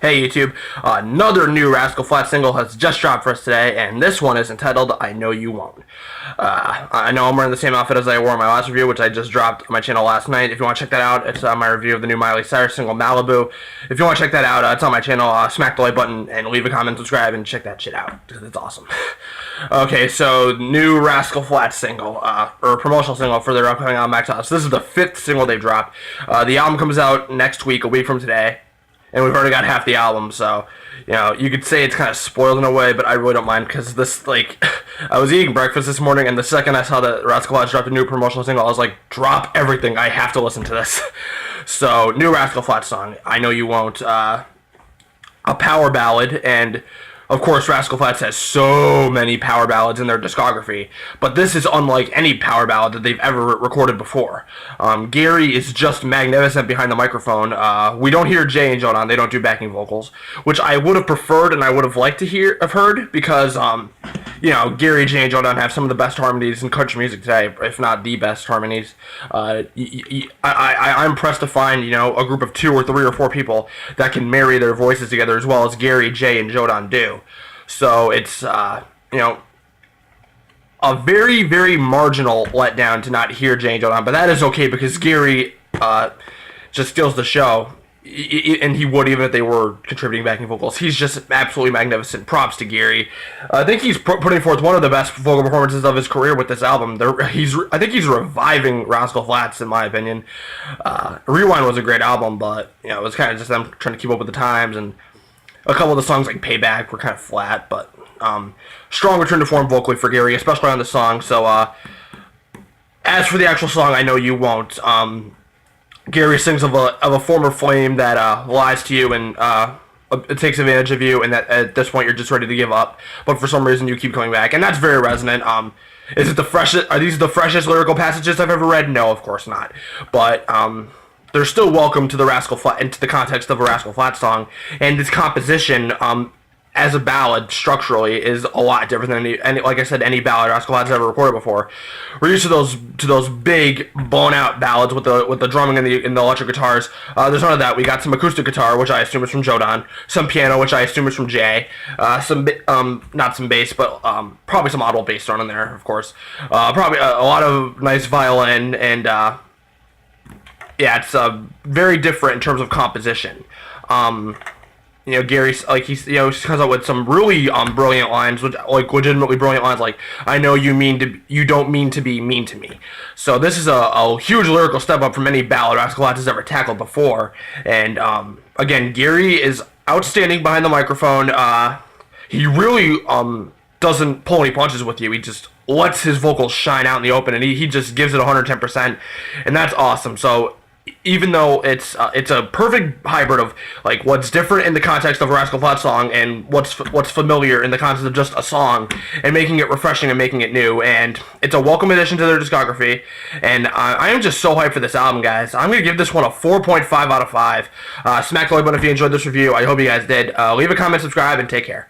Hey YouTube, another new Rascal Flatts single has just dropped for us today, and this one is entitled I Know You Won't. I know I'm wearing the same outfit as I wore in my last review, which I just dropped on my channel last night. If you want to check that out, it's my review of the new Miley Cyrus single, Malibu. If you want to check that out, it's on my channel. Smack the like button and leave a comment, subscribe, and check that shit out, because it's awesome. Okay, so new Rascal Flatts single, or promotional single for their upcoming album, Max House. This is the 5th single they've dropped. The album comes out next week, a week from today. And we've already got half the album, so, you know, you could say it's kind of spoiled in a way, but I really don't mind, because this, like, I was eating breakfast this morning, and the second I saw that Rascal Flatts dropped a new promotional single, I was like, drop everything, I have to listen to this. So, new Rascal Flatts song, I Know You Won't, a power ballad, and of course, Rascal Flatts has so many power ballads in their discography, but this is unlike any power ballad that they've ever recorded before. Gary is just magnificent behind the microphone. We don't hear Jay and Jodan, they don't do backing vocals, which I would have preferred and I would have liked to have heard, because, you know, Gary, Jay, and Jodan have some of the best harmonies in country music today, if not the best harmonies. I'm impressed to find, you know, a group of 2 or 3 or 4 people that can marry their voices together as well as Gary, Jay, and Jodan do. So it's, you know, a very, very marginal letdown to not hear Jay and Jodan, but that is okay because Gary just steals the show, and he would even if they were contributing backing vocals. He's just absolutely magnificent. Props to Gary. I think he's putting forth one of the best vocal performances of his career with this album. I think he's reviving Rascal Flatts, in my opinion. Rewind was a great album, but, you know, it was kind of just them trying to keep up with the times, and a couple of the songs like Payback were kind of flat, but strong return to form vocally for Gary, especially on the song. So as for the actual song, I Know You Won't, Gary sings of a former flame that lies to you and it takes advantage of you, and that at this point you're just ready to give up, but for some reason you keep coming back, and that's very resonant. Is it the freshest? Are these the freshest lyrical passages I've ever read? No, of course not. But they're still welcome to the Rascal Flatts, into the context of a Rascal Flatts song, and its composition, as a ballad, structurally, is a lot different than any like I said, any ballad Rascal Flatts ever recorded before. We're used to those big, blown-out ballads with the drumming and the electric guitars. There's none of that. We got some acoustic guitar, which I assume is from Jodan, some piano, which I assume is from Jay, not some bass, but probably some audible bass thrown in there, of course. Probably a lot of nice violin, and yeah, it's very different in terms of composition. You know, Gary's like he comes up with some really brilliant lines, like legitimately brilliant lines, like "I know you don't mean to be mean to me." So this is a huge lyrical step up from any ballad Rascal Flatts has ever tackled before. And again, Gary is outstanding behind the microphone. He really doesn't pull any punches with you. He just lets his vocals shine out in the open, and he just gives it 110%, and that's awesome. So even though it's a perfect hybrid of like what's different in the context of a Rascal Flatts song and what's familiar in the context of just a song, and making it refreshing and making it new, and it's a welcome addition to their discography, and I am just so hyped for this album, guys. I'm gonna give this one a 4.5 out of 5. Smack the like button if you enjoyed this review. I hope you guys did. Leave a comment, subscribe, and take care.